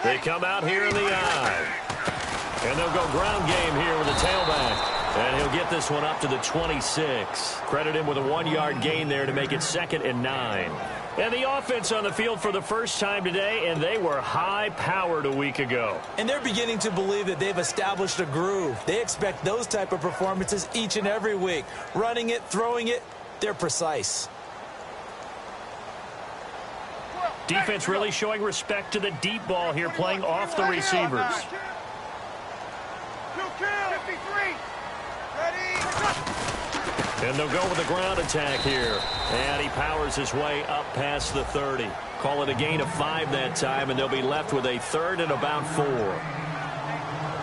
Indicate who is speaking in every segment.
Speaker 1: They come out here in the I. And they'll go ground game here with the tailback. And he'll get this one up to the 26. Credit him with a 1-yard gain there to make it 2nd and 9. And the offense on the field for the first time today, and they were high-powered a week ago.
Speaker 2: And they're beginning to believe that they've established a groove. They expect those type of performances each and every week. Running it, throwing it, they're precise.
Speaker 1: Defense really showing respect to the deep ball here, playing off the receivers. And they'll go with the ground attack here. And he powers his way up past the 30. Call it a gain of 5 that time, and they'll be left with a 3rd and about 4.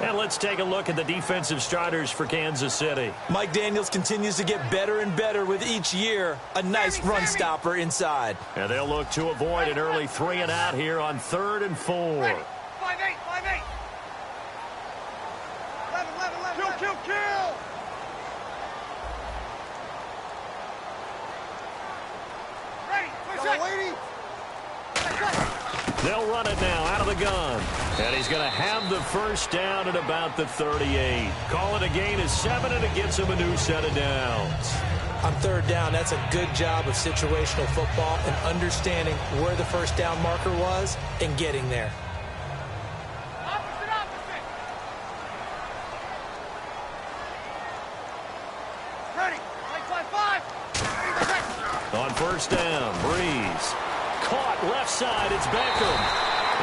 Speaker 1: And let's take a look at the defensive starters for Kansas City.
Speaker 2: Mike Daniels continues to get better and better with each year. A nice run stopper inside.
Speaker 1: And they'll look to avoid an early 3 and out here on 3rd and 4.
Speaker 3: 5-8. Kill.
Speaker 1: They'll run it now out of the gun. And he's going to have the first down at about the 38. Call it a gain of 7, and it gets him a new set of downs.
Speaker 2: On 3rd down, that's a good job of situational football and understanding where the first down marker was and getting there.
Speaker 1: On 1st down, Breeze. Caught left side, it's Beckham.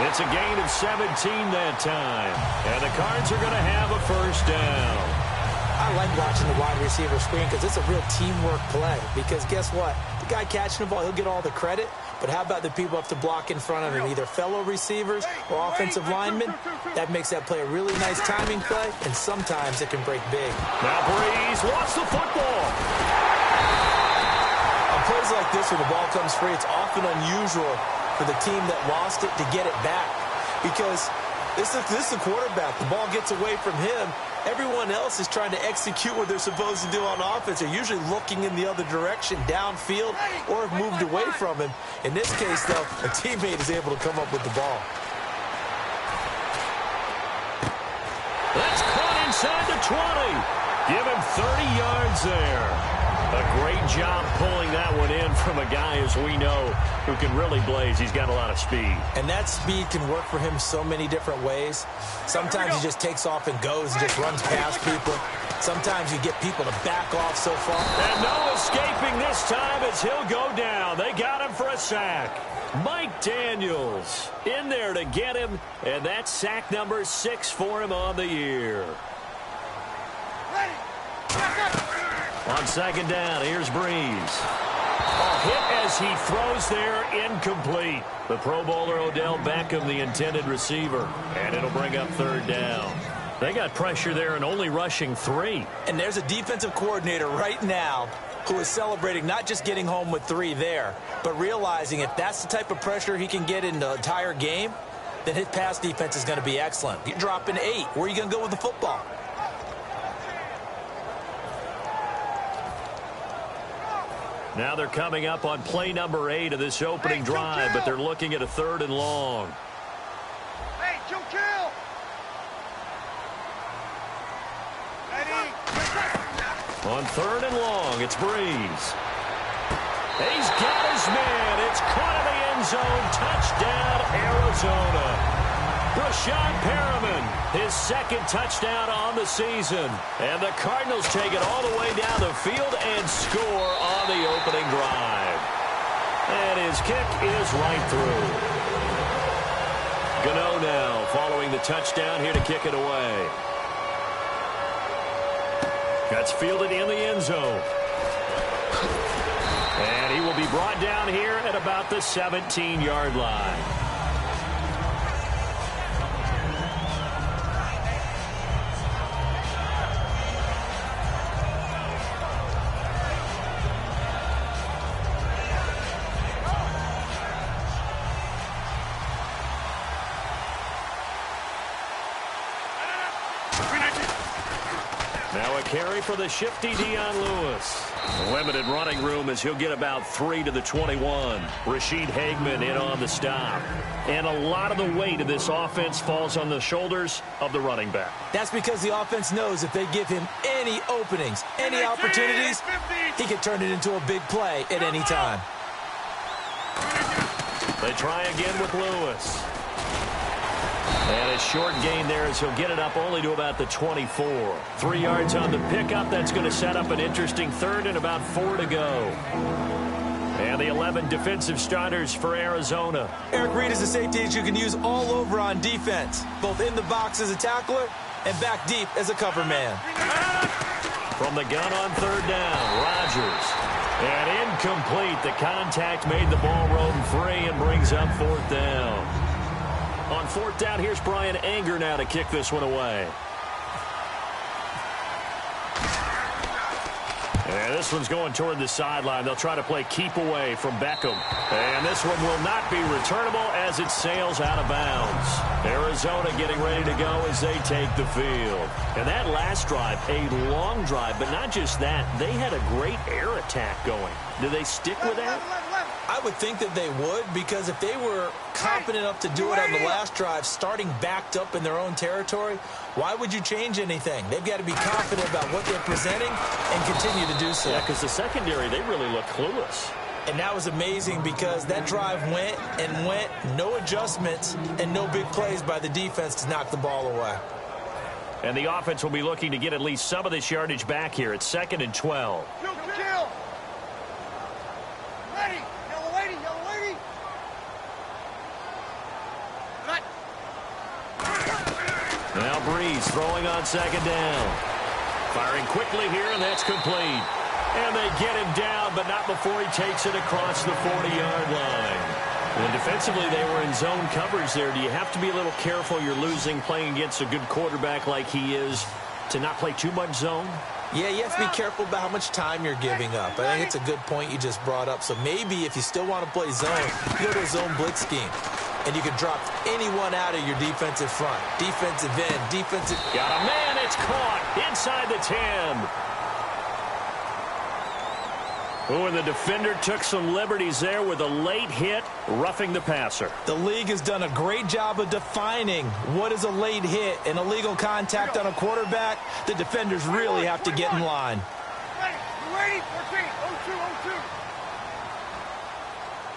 Speaker 1: It's a gain of 17 that time. And the Cards are going to have a first down.
Speaker 2: I like watching the wide receiver screen because it's a real teamwork play. Because guess what? The guy catching the ball, he'll get all the credit. But how about the people up to block in front of him, either fellow receivers or offensive linemen? That makes that play a really nice timing play, and sometimes it can break big.
Speaker 1: Now Breeze wants the football.
Speaker 2: Plays like this where the ball comes free, it's often unusual for the team that lost it to get it back. Because this is the quarterback. The ball gets away from him. Everyone else is trying to execute what they're supposed to do on offense. They're usually looking in the other direction, downfield, or have moved away from him. In this case, though, a teammate is able to come up with the ball.
Speaker 1: That's caught inside the 20. Give him 30 yards there. A great job pulling that one in from a guy, as we know, who can really blaze. He's got a lot of speed.
Speaker 2: And that speed can work for him so many different ways. Sometimes he just takes off and goes and just runs past people. Sometimes you get people to back off so far.
Speaker 1: And no escaping this time as he'll go down. They got him for a sack. Mike Daniels in there to get him, and that's sack number 6 for him on the year. On 2nd down, here's Breeze. A hit as he throws there, incomplete. The Pro Bowler Odell Beckham, the intended receiver. And it'll bring up 3rd down. They got pressure there and only rushing 3.
Speaker 2: And there's a defensive coordinator right now who is celebrating not just getting home with 3 there, but realizing if that's the type of pressure he can get in the entire game, then his pass defense is going to be excellent. You're dropping 8. Where are you going to go with the football?
Speaker 1: Now they're coming up on play number 8 of this opening drive, but they're looking at a 3rd and long.
Speaker 3: Hey, kill.
Speaker 1: On 3rd and long, it's Breeze. He's got his man. It's caught in the end zone. Touchdown, Arizona. Brashad Perriman, his 2nd touchdown on the season. And the Cardinals take it all the way down the field and score on the opening drive. And his kick is right through. Gano now following the touchdown here to kick it away. That's fielded in the end zone. And he will be brought down here at about the 17-yard line. Now a carry for the shifty Dion Lewis. Limited running room as he'll get about 3 to the 21. Rashid Hageman in on the stop. And a lot of the weight of this offense falls on the shoulders of the running back. That's because the offense knows if they give him any openings, any opportunities, he can turn it into a big play at any time. They try again with Lewis. And a short gain there as he'll get it up only to about the 24. 3 yards on the pickup. That's going to set up an interesting third and about 4 to go. And the 11 defensive starters for Arizona. Eric Reed is a safety that you can use all over on defense, both in the box as a tackler and back deep as a cover man. From the gun on third down, Rodgers. And incomplete. The contact made the ball roam free and brings up 4th down. On 4th down, here's Brian Anger now to kick this one away. And this one's going toward the sideline. They'll try to play keep away from Beckham. And this one will not be returnable as it sails out of bounds. Arizona getting ready to go as they take the field. And that last drive, a long drive, but not just that. They had a great air attack going. Do they stick with that?
Speaker 2: I would think that they would, because if they were confident enough to do it on the last drive, starting backed up in their own territory, why would you change anything? They've got to be confident about what they're presenting and continue to do so.
Speaker 1: Yeah, because the secondary, they really look clueless.
Speaker 2: And that was amazing because that drive went and went, no adjustments and no big plays by the defense to knock the ball away.
Speaker 1: And the offense will be looking to get at least some of this yardage back here. It's 2nd and 12.
Speaker 3: Kill. Ready. Yellow lady.
Speaker 1: Now Breeze throwing on 2nd down. Firing quickly here, and that's complete. And they get him down, but not before he takes it across the 40-yard line. And defensively, they were in zone coverage there. Do you have to be a little careful? You're losing playing against a good quarterback like he is to not play too much zone?
Speaker 2: Yeah, you have to be careful about how much time you're giving up. I think it's a good point you just brought up. So maybe if you still want to play zone, you go to a zone blitz scheme. And you can drop anyone out of your defensive front. Defensive end, defensive...
Speaker 1: Got a man, it's caught inside the 10. Oh, and the defender took some liberties there with a late hit, roughing the passer.
Speaker 2: The league has done a great job of defining what is a late hit and illegal contact on a quarterback. The defenders really have to get in line.
Speaker 3: Ready, 14, 0-2.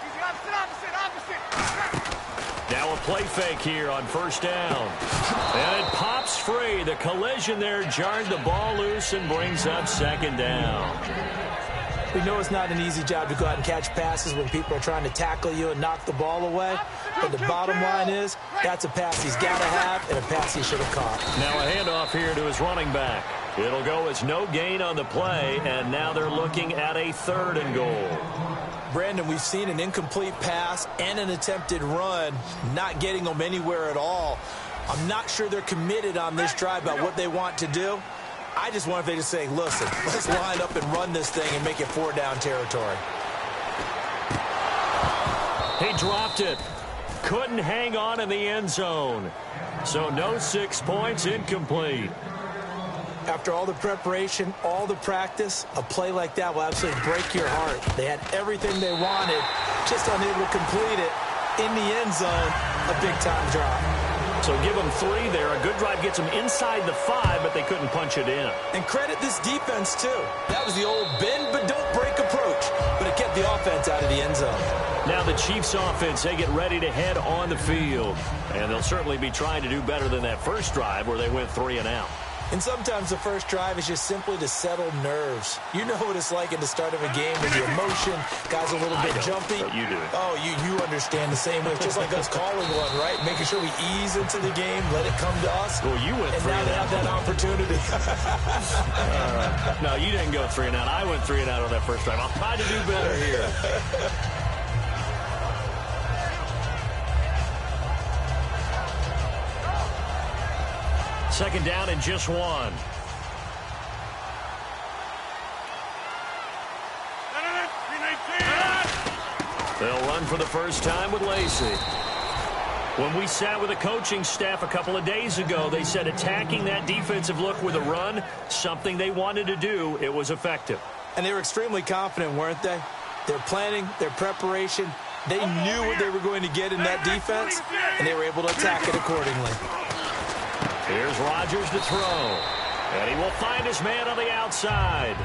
Speaker 3: Easy, opposite.
Speaker 1: Now a play fake here on 1st down. And it pops free. The collision there jarred the ball loose and brings up 2nd down.
Speaker 2: We know it's not an easy job to go out and catch passes when people are trying to tackle you and knock the ball away. But the bottom line is, that's a pass he's got to have and a pass he should have caught.
Speaker 1: Now a handoff here to his running back. It'll go as no gain on the play, and now they're looking at a 3rd and goal.
Speaker 2: Brandon, we've seen an incomplete pass and an attempted run, not getting them anywhere at all. I'm not sure they're committed on this drive about what they want to do. I just wonder if they just say, listen, let's line up and run this thing and make it 4-down territory.
Speaker 1: He dropped it. Couldn't hang on in the end zone. So no 6 points, incomplete.
Speaker 2: After all the preparation, all the practice, a play like that will absolutely break your heart. They had everything they wanted, just unable to complete it. In the end zone, a big-time drop.
Speaker 1: So give them 3 there. A good drive gets them inside the 5, but they couldn't punch it in.
Speaker 2: And credit this defense, too. That was the old bend but don't break approach, but it kept the offense out of the end zone.
Speaker 1: Now the Chiefs offense, they get ready to head on the field. And they'll certainly be trying to do better than that first drive where they went 3 and out.
Speaker 2: And sometimes the first drive is just simply to settle nerves. You know what it's like at the start of a game with the emotion. Guys a little bit jumpy.
Speaker 1: But you do.
Speaker 2: Oh, you understand the same way. It's just like us calling one, right? Making sure we ease into the game, let it come to us.
Speaker 1: Well, you went 3
Speaker 2: and now they have that opportunity.
Speaker 1: No, you didn't go 3 and out. I went 3 and out on that first drive. I'll try to do better here. 2nd down and just 1. They'll run for the first time with Lacey. When we sat with the coaching staff a couple of days ago, they said attacking that defensive look with a run, something they wanted to do, it was effective.
Speaker 2: And they were extremely confident, weren't they? Their planning, their preparation, they knew what they were going to get in that defense, and they were able to attack it accordingly.
Speaker 1: Here's Rodgers to throw. And he will find his man on the outside.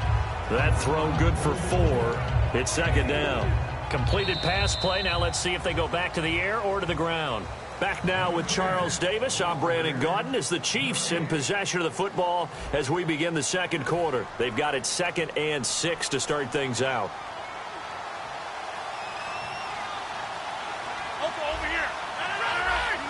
Speaker 1: That throw good for 4. It's second down. Completed pass play. Now let's see if they go back to the air or to the ground. Back now with Charles Davis. I'm Brandon Gaudin as the Chiefs in possession of the football as we begin the second quarter. They've got it 2nd and 6 to start things out.
Speaker 3: Over here. Right.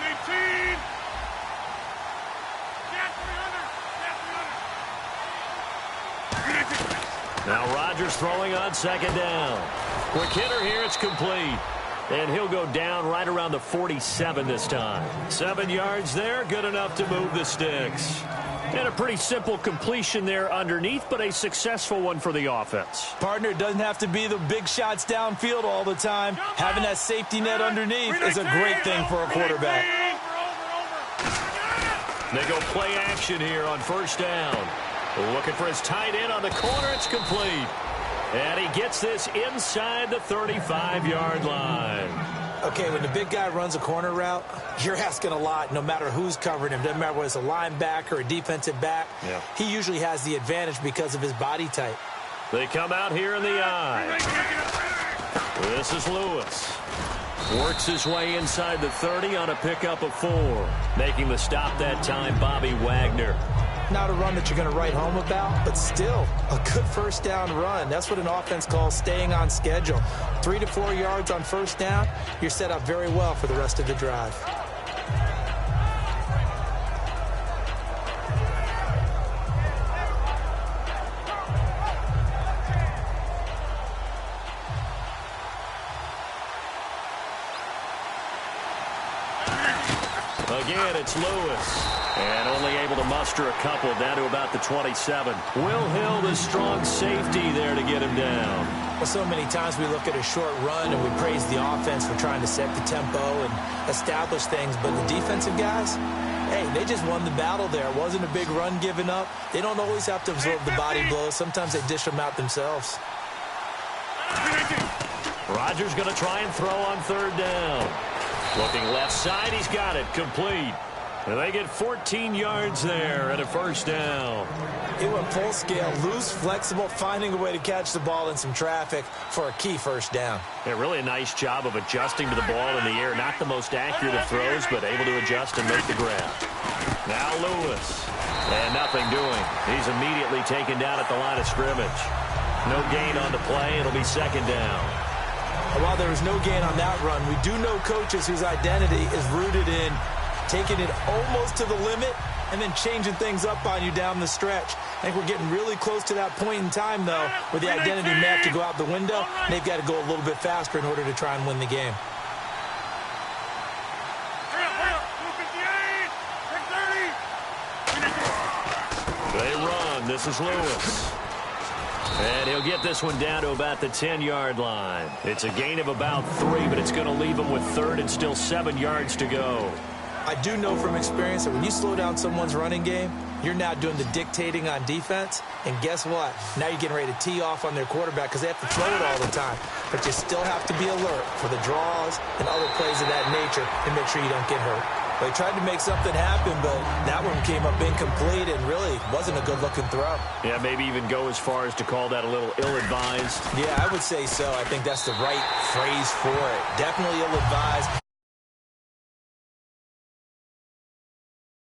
Speaker 3: 18.
Speaker 1: Now Rodgers throwing on second down. Quick hitter here. It's complete. And he'll go down right around the 47 this time. 7 yards there. Good enough to move the sticks. And a pretty simple completion there underneath, but a successful one for the offense.
Speaker 2: Partner, it doesn't have to be the big shots downfield all the time. Having that safety net underneath is a great thing for a quarterback.
Speaker 1: They go play action here on first down. Looking for his tight end on the corner. It's complete. And he gets this inside the 35-yard line.
Speaker 2: Okay, when the big guy runs a corner route, you're asking a lot no matter who's covering him. Doesn't matter whether it's a linebacker or a defensive back.
Speaker 1: Yeah.
Speaker 2: He usually has the advantage because of his body type.
Speaker 1: They come out here in the eye. This is Lewis. Works his way inside the 30 on a pickup of 4. Making the stop that time, Bobby Wagner.
Speaker 2: Not a run that you're going to write home about, but still a good first down run. That's what an offense calls staying on schedule. 3 to 4 yards on first down, you're set up very well for the rest of the drive.
Speaker 1: Again, it's Lewis. And only able to muster a couple down to about the 27. Will Hill, the strong safety there to get him down.
Speaker 2: Well, so many times we look at a short run and we praise the offense for trying to set the tempo and establish things. But the defensive guys, hey, they just won the battle there. It wasn't a big run given up. They don't always have to absorb the body blows. Sometimes they dish them out themselves.
Speaker 1: Rodgers going to try and throw on third down. Looking left side, he's got it. Complete. And they get 14 yards there at a first down.
Speaker 2: It went full scale, loose, flexible, finding a way to catch the ball in some traffic for a key first down.
Speaker 1: Yeah, really a nice job of adjusting to the ball in the air. Not the most accurate of throws, but able to adjust and make the grab. Now Lewis. And nothing doing. He's immediately taken down at the line of scrimmage. No gain on the play. It'll be second down.
Speaker 2: While there was no gain on that run, we do know coaches whose identity is rooted in taking it almost to the limit and then changing things up on you down the stretch. I think we're getting really close to that point in time, though, where the identity may have to go out the window, and they've got to go a little bit faster in order to try and win the game.
Speaker 1: They run. This is Lewis. And he'll get this one down to about the 10-yard line. It's a gain of about 3, but it's going to leave him with third and still 7 yards to go.
Speaker 2: I do know from experience that when you slow down someone's running game, you're now doing the dictating on defense. And guess what? Now you're getting ready to tee off on their quarterback because they have to throw it all the time. But you still have to be alert for the draws and other plays of that nature and make sure you don't get hurt. They tried to make something happen, but that one came up incomplete and really wasn't a good-looking throw.
Speaker 1: Yeah, maybe even go as far as to call that a little ill-advised.
Speaker 2: Yeah, I would say so. I think that's the right phrase for it. Definitely ill-advised.